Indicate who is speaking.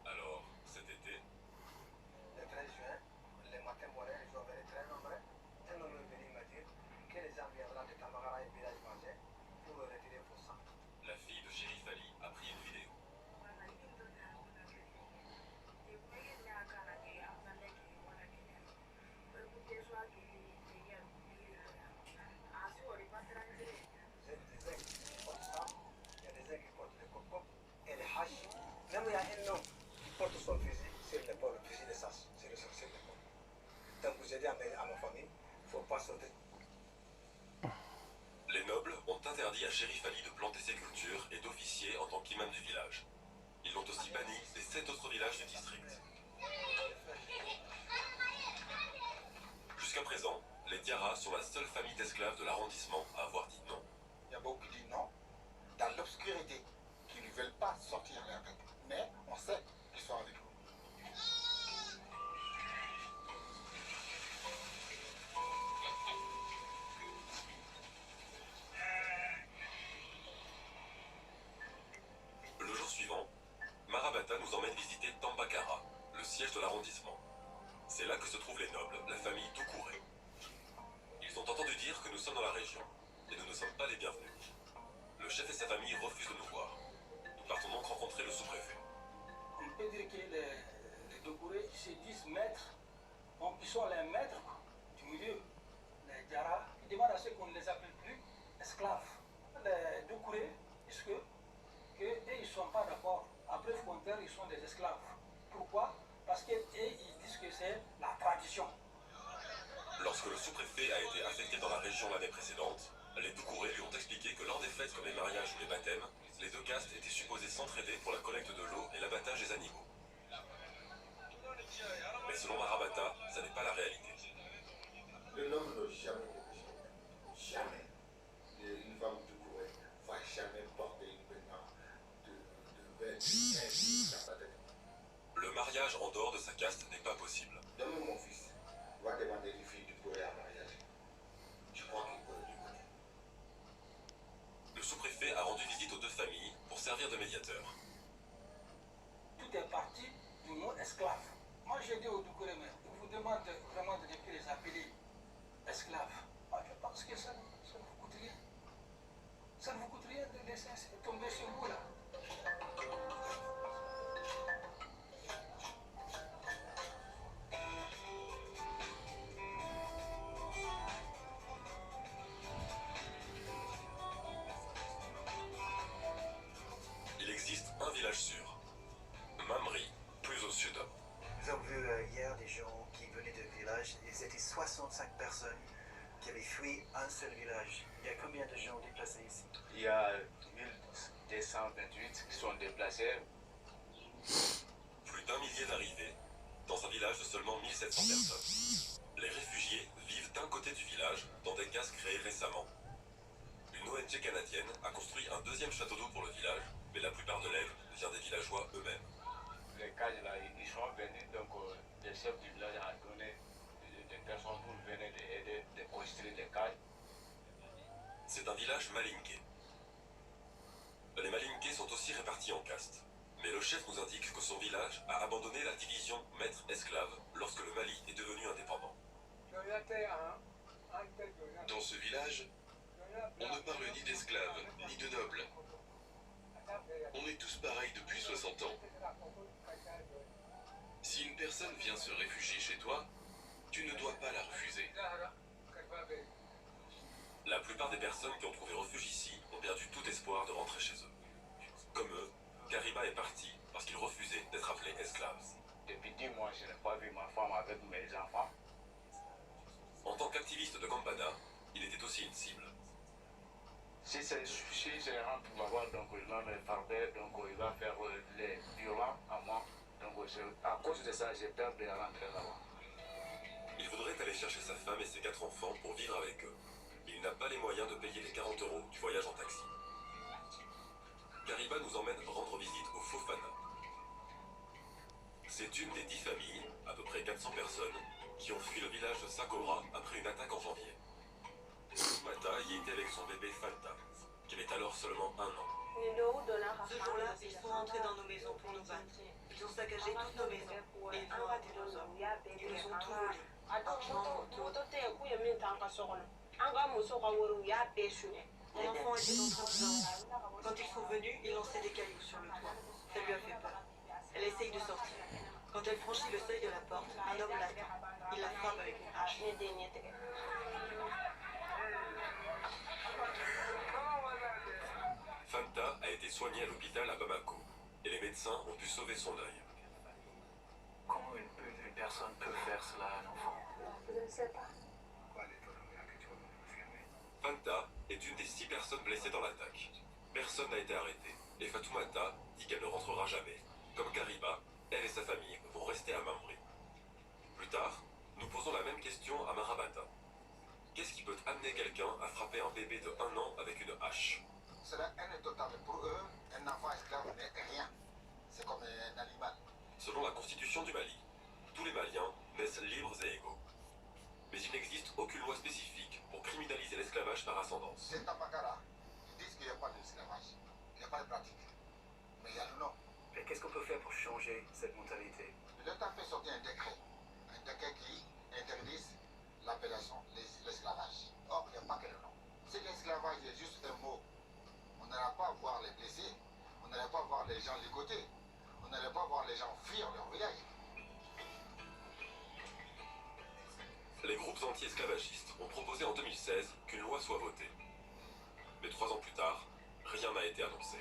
Speaker 1: Alors, cet été,
Speaker 2: Le 13 juin, le matin, les gens venaient très nombreux. Un homme est venu me dire que les gens viendront de Tamagara et village manger pour le retirer pour ça.
Speaker 1: la fille de Shérif Ali a pris une vidéo.
Speaker 2: Il y a des uns qui portent ça, il y a des uns qui portent le coco et les haches. Même il y a un homme qui porte son fusil sur l'épaule, le fusil de sas, sur l'épaule. Donc j'ai dit à ma famille, il ne faut pas sauter.
Speaker 1: Les nobles ont interdit à Shérif Ali de planter ses cultures et d'officier en tant qu'imam du village. Ils l'ont aussi banni des 7 autres villages du district. Jusqu'à présent, les Diarra sont la seule famille d'esclaves de l'arrondissement à avoir dit non.
Speaker 3: Il y a beaucoup qui disent non, dans l'obscurité, qui ne veulent pas sortir leur tête. Mais on sait qu'ils sont avec nous.
Speaker 1: Le jour suivant, Marabata nous emmène visiter Tambakara, le siège de l'arrondissement. C'est là que se trouvent les nobles, la famille Doucouré. Ils ont entendu dire que nous sommes dans la région, et nous ne sommes pas les bienvenus. Le chef et sa famille refusent de nous voir. Nous partons donc rencontrer le sous-préfet.
Speaker 4: On peut dire que les Doucouré se disent maîtres, donc ils sont les maîtres du milieu. Les Diarra, ils demandent à ceux qu'on ne les appelle plus esclaves. Les Doucouré disent que ils ne sont pas d'accord. À preuve contraire, ils sont des esclaves. Pourquoi? Parce qu'ils disent que c'est la tradition.
Speaker 1: Lorsque le sous-préfet a été affecté dans la région l'année précédente, les Doucouré lui ont expliqué que lors des fêtes comme les mariages ou les baptêmes, les deux castes étaient supposées s'entraider pour la collecte de l'eau et l'abattage des animaux. Mais selon Marabata, ça n'est pas la réalité.
Speaker 5: Le homme n'a jamais négocié. Jamais. Une femme Doucouré ne va jamais porter une baignoire de verre, sur sa tête.
Speaker 1: Le mariage en dehors de sa caste n'est pas possible.
Speaker 5: Demain, mon fils va demander une fille Doucouré à mariage. Je crois qu'il peut lui connaître.
Speaker 1: Le sous-préfet a rendu visite aux deux familles pour servir de médiateur.
Speaker 4: Tout est parti du mot esclave. Moi j'ai dit aux Doucouré, mais ils vous demandent vraiment de ne plus les appeler esclaves. Moi je pense que ça ne vous coûte rien. Ça ne vous coûte rien de laisser tomber sur vous là.
Speaker 1: Il existe un village sûr, Mamri, plus au sud.
Speaker 2: Nous avons vu hier des gens qui venaient de village, ils étaient 65 personnes qui avaient fui un seul village. Il y a combien de gens déplacés ici?
Speaker 6: Il y a 1228 qui sont déplacés.
Speaker 1: Plus d'1 millier d'arrivées dans un village de seulement 1700 personnes. Les réfugiés vivent d'un côté du village dans des cases créées récemment. Une ONG canadienne a construit un deuxième château d'eau pour le village, mais la plupart de l'aide vient des villageois eux-mêmes.
Speaker 6: Les cages là, ils sont venus, donc le chef du village a donné des personnes pour venir aider de construire des cages.
Speaker 1: C'est un village malinké. Les malinké sont aussi répartis en castes. Mais le chef nous indique que son village a abandonné la division maître-esclave lorsque le Mali est devenu indépendant.
Speaker 7: Dans ce village, on ne parle ni d'esclaves, ni de nobles. On est tous pareils depuis 60 ans. Si une personne vient se réfugier chez toi, tu ne dois pas la refuser.
Speaker 1: La plupart des personnes qui ont trouvé refuge ici ont perdu tout espoir de rentrer chez eux. Comme eux, Kariba est parti parce qu'il refusait d'être appelé esclave.
Speaker 6: Depuis 10 mois, je n'ai pas vu ma femme avec mes enfants.
Speaker 1: En tant qu'activiste de Gambana, il était aussi une cible.
Speaker 6: Si je rentre pour avoir, donc il va me farder, donc il va faire les violents à moi. Donc à cause de ça, j'ai peur de rentrer là-bas.
Speaker 1: Il voudrait aller chercher sa femme et ses 4 enfants pour vivre avec eux. Mais il n'a pas les moyens de payer les 40 € du voyage en taxi. Kariba nous emmène rendre visite au Fofana. C'est une des 10 familles, à peu près 400 personnes, qui ont fui le village de Sakora après une attaque en janvier. Mata y était avec son bébé Fanta, qui avait alors seulement 1 an.
Speaker 8: Ce jour-là, ils sont entrés dans nos maisons pour nous battre. Ils ont saccagé toutes nos maisons et ils ont arrêté nos hommes. Ils nous ont tout volé. Argent, moto. Mon enfant était dans son sang. Quand ils sont venus, ils lançaient des cailloux sur le toit. Ça lui a fait peur. Elle essaye de sortir. Quand elle franchit le seuil de la porte, un homme l'attend. Il la frappe avec une hache.
Speaker 1: Fanta a été soignée à l'hôpital à Bamako et les médecins ont pu sauver son œil.
Speaker 6: Comment une personne peut faire cela à un enfant?
Speaker 2: Quoi les Tolomia que tu vas me confirmer?
Speaker 1: Fanta est une des 6 personnes blessées dans l'attaque. Personne n'a été arrêté et Fatoumata dit qu'elle ne rentrera jamais. Comme Kariba, elle et sa famille vont rester à Mamri. Plus tard, nous posons la même question à Marabata. Qu'est-ce qui peut amener quelqu'un à frapper un bébé de 1 an avec une hache?
Speaker 3: C'est la haine totale. Pour eux, un enfant esclave n'est rien. C'est comme un animal.
Speaker 1: Selon la constitution du Mali, tous les Maliens naissent libres et égaux. Mais il n'existe aucune loi spécifique pour criminaliser l'esclavage par ascendance.
Speaker 3: C'est Tabakara. Ils disent qu'il n'y a pas d'esclavage. Il n'y a pas de pratique. Mais il y a le nom.
Speaker 6: Et qu'est-ce qu'on peut faire pour changer cette mentalité?
Speaker 3: L'État fait sortir un décret. Un décret qui interdise l'appellation l'esclavage. Or, il n'y a pas que le nom. Si l'esclavage est juste un mot, on n'allait pas voir les blessés, on n'allait pas voir les gens ligotés, on n'allait pas voir les gens fuir leur village.
Speaker 1: Les groupes anti-esclavagistes ont proposé en 2016 qu'une loi soit votée. Mais 3 ans plus tard, rien n'a été annoncé.